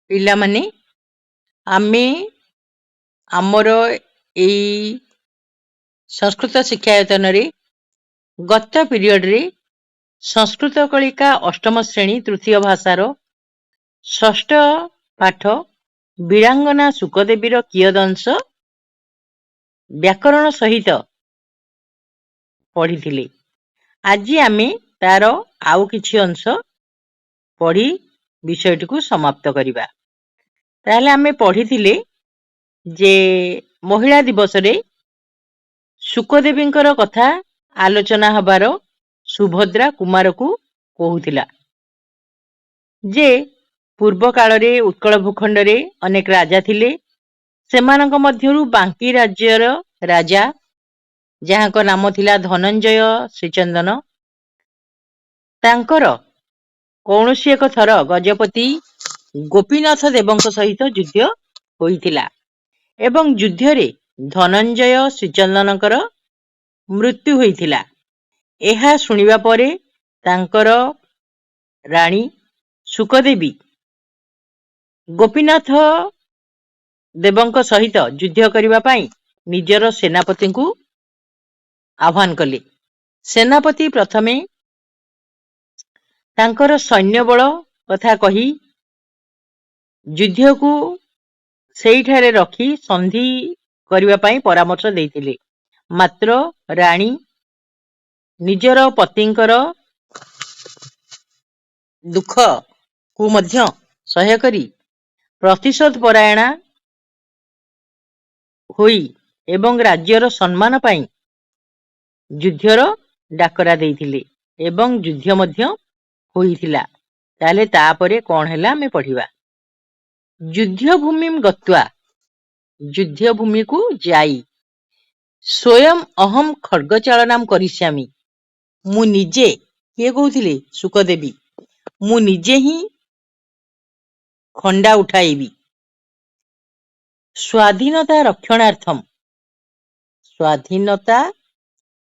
ପିଲାମାନେ ଆମେ ଆମର ଏଇ ସଂସ୍କୃତ ଶିକ୍ଷାୟତନରେ ଗତ ପିରିୟଡ଼ରେ ସଂସ୍କୃତ କଳିକା ଅଷ୍ଟମ ଶ୍ରେଣୀ ତୃତୀୟ ଭାଷାର ଷଷ୍ଠ ପାଠ ବୀରାଙ୍ଗନା ଶୁକଦେବୀର କିୟଦଂଶ ବ୍ୟାକରଣ ସହିତ ପଢ଼ିଥିଲେ। ଆଜି ଆମେ ତାର ଆଉ କିଛି ଅଂଶ ପଢ଼ି ବିଷୟଟିକୁ ସମାପ୍ତ କରିବା। ତାହେଲେ ଆମେ ପଢ଼ିଥିଲେ ଯେ ମହିଳା ଦିବସରେ ଶୁକଦେବୀଙ୍କର କଥା ଆଲୋଚନା ହେବାର ସୁଭଦ୍ରା କୁମାରକୁ କହୁଥିଲା ଯେ ପୂର୍ବ କାଳରେ ଉତ୍କଳ ଭୂଖଣ୍ଡରେ ଅନେକ ରାଜା ଥିଲେ। ସେମାନଙ୍କ ମଧ୍ୟରୁ ବାଙ୍କି ରାଜ୍ୟର ରାଜା ଯାହାଙ୍କ ନାମ ଥିଲା ଧନଞ୍ଜୟ ଶ୍ରୀଚନ୍ଦନ, ତାଙ୍କର କୌଣସି ଏକ ଥର ଗଜପତି ଗୋପୀନାଥ ଦେବଙ୍କ ସହିତ ଯୁଦ୍ଧ ହୋଇଥିଲା ଏବଂ ଯୁଦ୍ଧରେ ଧନଞ୍ଜୟ ଶ୍ରୀଚନ୍ଦନଙ୍କର ମୃତ୍ୟୁ ହୋଇଥିଲା। ଏହା ଶୁଣିବା ପରେ ତାଙ୍କର ରାଣୀ ଶୁକଦେବୀ ଗୋପୀନାଥ ଦେବଙ୍କ ସହିତ ଯୁଦ୍ଧ କରିବା ପାଇଁ ନିଜର ସେନାପତିଙ୍କୁ ଆହ୍ୱାନ କଲେ। ସେନାପତି ପ୍ରଥମେ ତାଙ୍କର ସୈନ୍ୟବଳ କଥା କହି ଯୁଦ୍ଧକୁ ସେଇଠାରେ ରଖି ସନ୍ଧି କରିବା ପାଇଁ ପରାମର୍ଶ ଦେଇଥିଲେ। ମାତ୍ର ରାଣୀ ନିଜର ପତିଙ୍କର ଦୁଃଖକୁ ମଧ୍ୟ ସହ୍ୟ କରି ପ୍ରତିଶୋଧ ପରାୟଣା ହୋଇ ଏବଂ ରାଜ୍ୟର ସମ୍ମାନ ପାଇଁ ଯୁଦ୍ଧର ଡାକରା ଦେଇଥିଲେ ଏବଂ ଯୁଦ୍ଧ ମଧ୍ୟ ହୋଇଥିଲା। ତାହେଲେ ତାପରେ କଣ ହେଲା ଆମେ ପଢ଼ିବା। ଯୁଦ୍ଧଭୂମି ଗତ୍ୱା, ଯୁଦ୍ଧଭୂମିକୁ ଯାଇ ସ୍ୱୟଂ ଅହମ୍ ଖଡ୍ଗଚାଳନାମ୍ କରିଷ୍ୟାମି, ମୁଁ ନିଜେ, କିଏ କହୁଥିଲେ? ଶୁକଦେବୀ, ମୁଁ ନିଜେ ହିଁ ଖଣ୍ଡା ଉଠାଇବି। ସ୍ୱାଧୀନତା ରକ୍ଷଣାର୍ଥମ୍, ସ୍ୱାଧୀନତା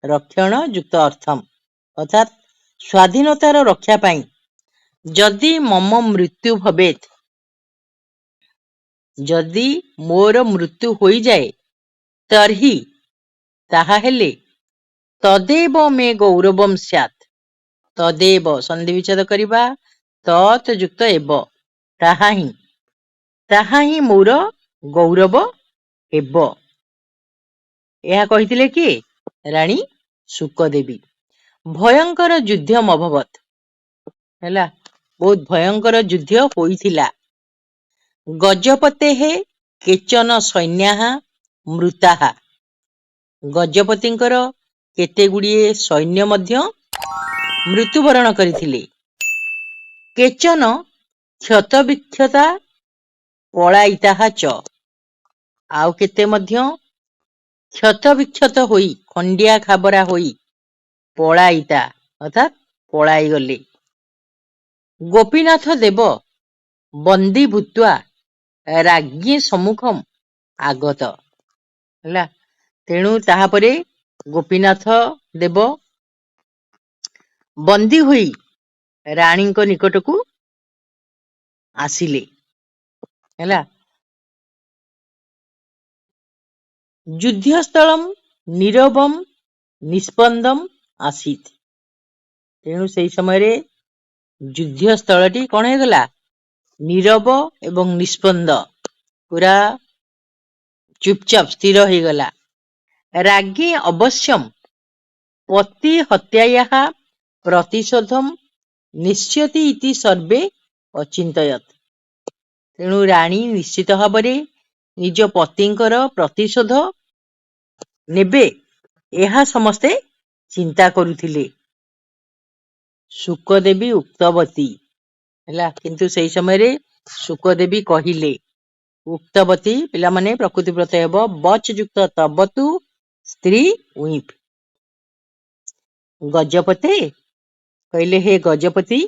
ରକ୍ଷଣ ଯୁକ୍ତ ଅର୍ଥମ୍ ଅର୍ଥାତ୍ ସ୍ୱାଧୀନତାର ରକ୍ଷା ପାଇଁ ଯଦି ମମ ମୃତ୍ୟୁ ଭବେତ୍, ଯଦି ମୋର ମୃତ୍ୟୁ ହୋଇଯାଏ, ତର୍ହି ତାହାହେଲେ ତଦେବ ମେ ଗୌରବମ୍ ସ୍ୟାତ୍, ତଦେବ ସନ୍ଧି ବିଚ୍ଛେଦ କରିବା, ତତ୍ ଯୁକ୍ତ ଏବ, ତାହା ହିଁ ମୋର ଗୌରବ ହେବ। ଏହା କହିଥିଲେ କିଏ? ରାଣୀ ଶୁକଦେବୀ। ଭୟଙ୍କର ଯୁଦ୍ଧମ୍ ଅଭବତ୍, ହେଲା, ବହୁତ ଭୟଙ୍କର ଯୁଦ୍ଧ ହୋଇଥିଲା। ଗଜପତେଃ କେଚନ ସୈନ୍ୟାଃ ମୃତାଃ, ଗଜପତିଙ୍କର କେତେ ଗୁଡ଼ିଏ ସୈନ୍ୟ ମଧ୍ୟ ମୃତ୍ୟୁବରଣ କରିଥିଲେ। କେଚନ କ୍ଷତବିକ୍ଷତା ପଳାୟିତାଃ ଚ, ଆଉ କେତେ ମଧ୍ୟ କ୍ଷତବିକ୍ଷତ ହୋଇ ଖଣ୍ଡିଆ ଖାବରା ହୋଇ ପଳାୟିତା ଅର୍ଥାତ୍ ପଳାଇଗଲେ। ଗୋପୀନାଥ ଦେବ ବନ୍ଦୀ ଭୂତ୍ୱା ରାଜ୍ઞୀ ସମ୍ମୁଖମ୍ ଆଗତ, ହେଲା, ତେଣୁ ତାହାପରେ ଗୋପୀନାଥ ଦେବ ବନ୍ଦୀ ହୋଇ ରାଣୀଙ୍କ ନିକଟକୁ ଆସିଲେ, ହେଲା। ଯୁଦ୍ଧସ୍ଥଳମ୍ ନୀରବମ୍ ନିସ୍ପନ୍ଦମ୍ ଆସୀତ୍, ତେଣୁ ସେହି ସମୟରେ ଯୁଦ୍ଧସ୍ଥଳଟି କଣ ହେଇଗଲା? ନୀରବ ଏବଂ ନିସ୍ପନ୍ଦ, ପୁରା ଚୁପଚାପ ସ୍ଥିର ହେଇଗଲା। ରାଜ୍ञୀ ଅବଶ୍ୟମ୍ ପତି ହତ୍ୟାୟାଃ ପ୍ରତିଶୋଧମ୍ ନିଶ୍ଚତି ଇତି ସର୍ବେ ଅଚିନ୍ତୟତ୍, ତେଣୁ ରାଣୀ ନିଶ୍ଚିତ ଭାବରେ ନିଜ ପତିଙ୍କର ପ୍ରତିଶୋଧ ନେବେ ଏହା ସମସ୍ତେ ଚିନ୍ତା କରୁଥିଲେ। ଶୁକଦେବୀ ଉକ୍ତବତୀ, ହେଲା, କିନ୍ତୁ ସେହି ସମୟରେ ଶୁକଦେବୀ କହିଲେ, ଉକ୍ତବତୀ ପିଲାମାନେ ପ୍ରକୃତି ପ୍ରତ୍ୟୟ ହେବ ବଚ୍ ଯୁକ୍ତ ତବତୁ ସ୍ତ୍ରୀ ଉଇଫ୍। ଗଜପତେ କହିଲେ, ହେ ଗଜପତି,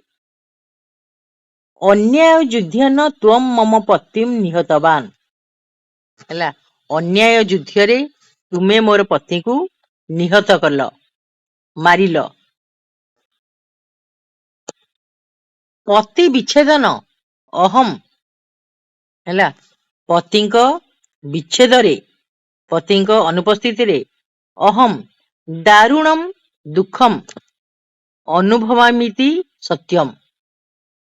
ଅନ୍ୟାୟ ଯୁଦ୍ଧେନ ତ୍ୱମ୍ ମମ ପତିମ୍ ନିହତବାନ୍, ହେଲା, ଅନ୍ୟାୟ ଯୁଦ୍ଧରେ ତୁମେ ମୋର ପତିଙ୍କୁ ନିହତ କଲ, ମାରିଲ। ପତି ବିଚ୍ଛେଦନ ଅହମ୍ ହେଲା ପତିଙ୍କ ବିଚ୍ଛେଦରେ ପତିଙ୍କ ଅନୁପସ୍ଥିତିରେ ଅହମ୍ ଦାରୁଣମ୍ ଦୁଃଖମ୍ ଅନୁଭବାମିତି ସତ୍ୟମ୍।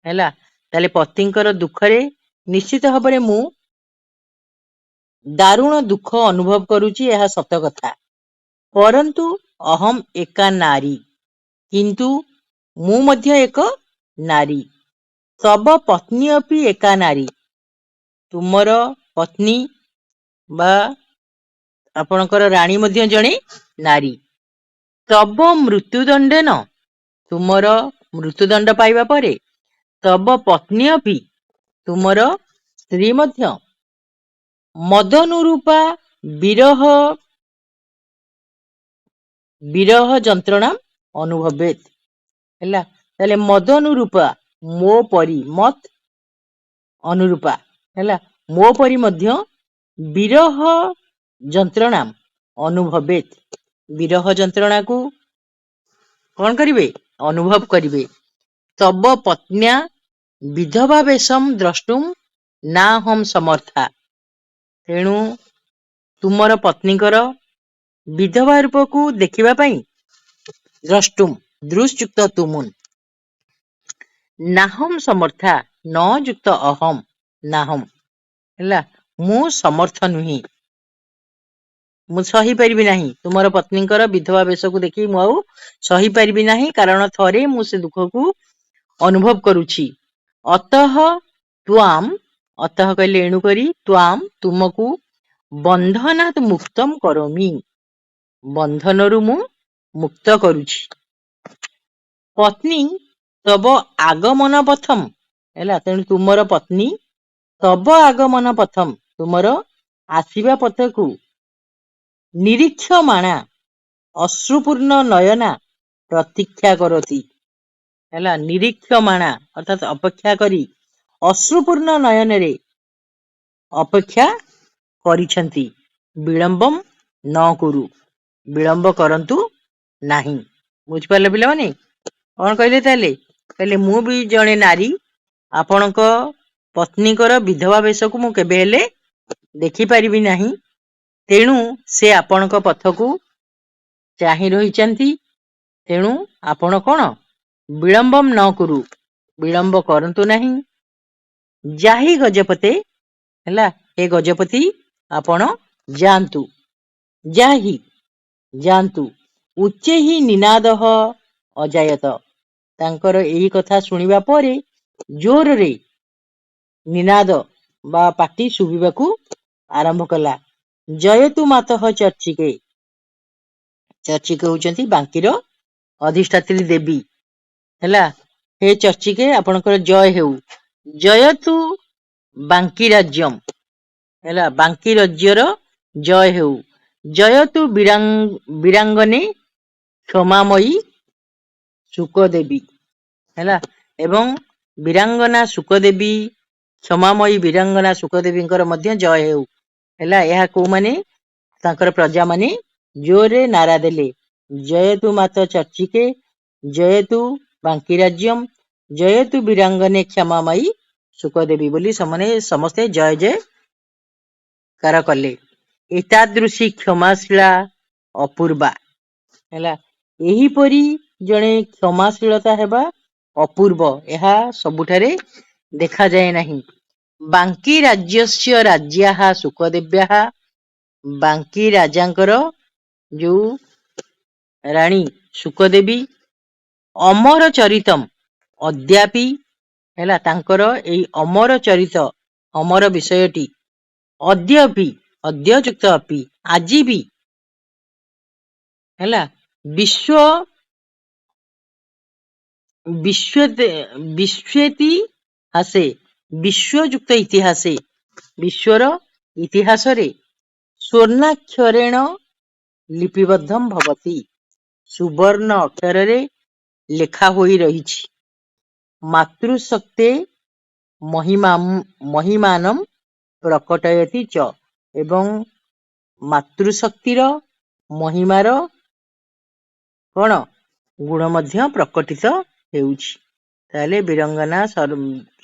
ହେଲା ତାହେଲେ ପତିଙ୍କର ଦୁଃଖରେ ନିଶ୍ଚିତ ଭାବରେ ମୁଁ ଦାରୁଣ ଦୁଃଖ ଅନୁଭବ କରୁଛି, ଏହା ସତ କଥା। ପରନ୍ତୁ ଅହମ୍ ଏକା ନାରୀ, କିନ୍ତୁ ମୁଁ ମଧ୍ୟ ଏକ ନାରୀ। ତବ ପତ୍ନୀ ଅପି ଏକା ନାରୀ, ତୁମର ପତ୍ନୀ ବା ଆପଣଙ୍କର ରାଣୀ ମଧ୍ୟ ଜଣେ ନାରୀ। ତବ ମୃତ୍ୟୁଦଣ୍ଡେନ, ତୁମର ମୃତ୍ୟୁଦଣ୍ଡ ପାଇବା ପରେ ତବ ପତ୍ନୀ ଅପି, ତୁମର ସ୍ତ୍ରୀ ମଧ୍ୟ ମଦନୁରୂପା ବିରହ ବିରହ ଯନ୍ତ୍ରଣା ଅନୁଭବେତ୍। ହେଲା ତାହେଲେ ମଦନୁରୂପା ମୋ ପରି, ମତ୍ ଅନୁରୂପା, ହେଲା ମୋ ପରି ମଧ୍ୟ ବିରହ ଯନ୍ତ୍ରଣା ଅନୁଭବେତ୍। ବିରହ ଯନ୍ତ୍ରଣାକୁ କଣ କରିବେ? ଅନୁଭବ କରିବେ। ତବ ପତ୍ନ୍ୟା ବିଧବା ବେଶମ୍ ଦ୍ରଷ୍ଟୁମ୍ ନା ହମ୍ ସମର୍ଥା, ତେଣୁ ତୁମର ପତ୍ନୀଙ୍କର ବିଧବା ରୂପକୁ ଦେଖିବା ପାଇଁ ଦ୍ରଷ୍ଟୁମ୍ ଦୃଶ୍ଯୁକ୍ତ ତୁମୁନ୍ ନାହମ୍ ସମର୍ଥା ନ ଯୁକ୍ତ ଅହମ୍ ନାହମ୍, ହେଲା ମୁଁ ସମର୍ଥ ନୁହେଁ, ମୁଁ ସହିପାରିବି ନାହିଁ। ତୁମର ପତ୍ନୀଙ୍କର ବିଧବା ବେଶକୁ ଦେଖି ମୁଁ ଆଉ ସହିପାରିବି ନାହିଁ, କାରଣ ଥରେ ମୁଁ ସେ ଦୁଃଖକୁ ଅନୁଭବ କରୁଛି। ଅତଃ ତ୍ୱାମ୍, ଅତଃ କହିଲେ ଏଣୁକରି, ତ୍ୱାମ୍ ତୁମକୁ ବନ୍ଧନାତ୍ ମୁକ୍ତମ୍ କରୋମି, ବନ୍ଧନରୁ ମୁଁ ମୁକ୍ତ କରୁଛି। ପତ୍ନୀ ତବ ଆଗମନ ପଥମ୍, ହେଲା ତେଣୁ ତୁମର ପତ୍ନୀ ତବ ଆଗମନ ପଥମ୍, ତୁମର ଆସିବା ପଥକୁ ନିରୀକ୍ଷମାଣା ଅଶ୍ରୁପୂର୍ଣ୍ଣ ନୟନା ପ୍ରତୀକ୍ଷା କରତି, ହେଲା ନିରୀକ୍ଷମାଣା ଅର୍ଥାତ୍ ଅପେକ୍ଷା କରି, ଅଶ୍ରୁପୂର୍ଣ୍ଣ ନୟନରେ ଅପେକ୍ଷା କରିଛନ୍ତି। ବିଳମ୍ବମ୍ ନ କୁରୁ, ବିଳମ୍ବ କରନ୍ତୁ ନାହିଁ। ବୁଝିପାରିଲ ପିଲାମାନେ? କଣ କହିଲେ ତାହେଲେ? କହିଲେ ମୁଁ ବି ଜଣେ ନାରୀ, ଆପଣଙ୍କ ପତ୍ନୀଙ୍କର ବିଧବା ବେଶକୁ ମୁଁ କେବେ ହେଲେ ଦେଖିପାରିବି ନାହିଁ, ତେଣୁ ସେ ଆପଣଙ୍କ ପଥକୁ ଚାହିଁ ରହିଛନ୍ତି, ତେଣୁ ଆପଣ କଣ ବିଳମ୍ବମ୍ ନ କୁରୁ, ବିଳମ୍ବ କରନ୍ତୁ ନାହିଁ। ଯାହି ଗଜପତେ, ହେଲା ହେ ଗଜପତି ଆପଣ ଯାଆନ୍ତୁ, ଯାହି ଯାଆନ୍ତୁ। ଉଚ୍ଚୈଃ ନିନାଦଃ ଅଜାୟତ, ତାଙ୍କର ଏହି କଥା ଶୁଣିବା ପରେ ଜୋରରେ ନିନାଦ ବା ପାଟି ଶୁଭିବାକୁ ଆରମ୍ଭ କଲା। ଜୟତୁ ମାତଃ ଚର୍ଚ୍ଚିକେ, ଚର୍ଚ୍ଚିକେ ହଉଛନ୍ତି ବାଙ୍କିର ଅଧିଷ୍ଠାତ୍ରୀ ଦେବୀ, ହେଲା ହେ ଚର୍ଚ୍ଚିକେ ଆପଣଙ୍କର ଜୟ ହେଉ। ଜୟତୁ ବାଙ୍କି ରାଜ୍ୟମ୍, ହେଲା ବାଙ୍କି ରାଜ୍ୟର ଜୟ ହେଉ। ଜୟତୁ ବୀରାଙ୍ଗନେ କ୍ଷମାମୟୀ ଶୁକଦେବୀ, ହେଲା ଏବଂ ବୀରାଙ୍ଗନା ଶୁକଦେବୀ, କ୍ଷମାମୟୀ ବୀରାଙ୍ଗନା ଶୁକଦେବୀଙ୍କର ମଧ୍ୟ ଜୟ ହେଉ। ହେଲା ଏହା କୋଉମାନେ? ତାଙ୍କର ପ୍ରଜାମାନେ ଜୋରରେ ନାରା ଦେଲେ, ଜୟତୁ ମାତ ଚର୍ଚ୍ଚିକେ, ଜୟତୁ ବାଙ୍କି ରାଜ୍ୟମ୍, ଜୟତୁ ବୀରାଙ୍ଗନେ କ୍ଷମାମୟୀ ଶୁକଦେବୀ ବୋଲି ସେମାନେ ସମସ୍ତେ ଜୟ ଜୟକାର କଲେ। ଏତାଦୃଶୀ କ୍ଷମାଶୀଳା ଅପୂର୍ବା, ହେଲା ଏହିପରି ଜଣେ କ୍ଷମାଶୀଳତା ହେବା ଅପୂର୍ବ, ଏହା ସବୁଠାରେ ଦେଖାଯାଏ ନାହିଁ। ବାଙ୍କି ରାଜ୍ୟସ୍ୟ ରାଜ୍ୟାଃ ଶୁକଦେବ୍ୟାଃ, ବାଙ୍କି ରାଜାଙ୍କର ଯୋଉ ରାଣୀ ଶୁକଦେବୀ, ଅମର ଚରିତମ୍ ଅଦ୍ୟାପି, ହେଲା ତାଙ୍କର ଏଇ ଅମର ଚରିତ, ଅମର ବିଷୟଟି ଅଦ୍ୟପି, ଅଦ୍ୟ ଯୁକ୍ତ ଅପି ଆଜି ବି, ହେଲା ବିଶ୍ୱେତି ହାସେ, ବିଶ୍ୱଯୁକ୍ତ ଇତିହାସେ, ବିଶ୍ୱର ଇତିହାସରେ ସ୍ୱର୍ଣ୍ଣାକ୍ଷରେଣ ଲିପିବଦ୍ଧମ୍ ଭବତି, ସୁବର୍ଣ୍ଣ ଅକ୍ଷରରେ ଲେଖା ହୋଇ ରହିଛି। ମାତୃଶକ୍ତେ ମହିମାନମ୍ ପ୍ରକଟୟତି ଚ, ଏବଂ ମାତୃଶକ୍ତିର ମହିମାର କଣ ଗୁଣ ମଧ୍ୟ ପ୍ରକଟିତ ହେଉଛି। ତାହେଲେ ବୀରଙ୍ଗନା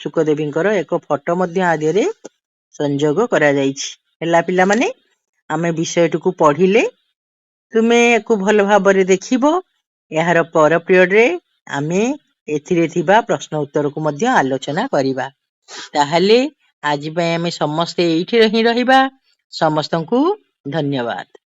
ଶୁକଦେବୀଙ୍କର ଏକ ଫଟୋ ମଧ୍ୟ ଆଦିରେ ସଂଯୋଗ କରାଯାଇଛି। ହେଲା ପିଲାମାନେ, ଆମେ ବିଷୟଟିକୁ ପଢିଲେ ତୁମେ ୟାକୁ ଭଲ ଭାବରେ ଦେଖିବ। ଏହାର ପର ପିରିୟଡରେ ଆମେ ଏଥିରେ ଥିବା ପ୍ରଶ୍ନ ଉତ୍ତରକୁ ମଧ୍ୟ ଆଲୋଚନା କରିବା। ତାହେଲେ ଆଜି ପାଇଁ ଆମେ ସମସ୍ତେ ଏଇଠି ହିଁ ରହିବା। ସମସ୍ତଙ୍କୁ ଧନ୍ୟବାଦ।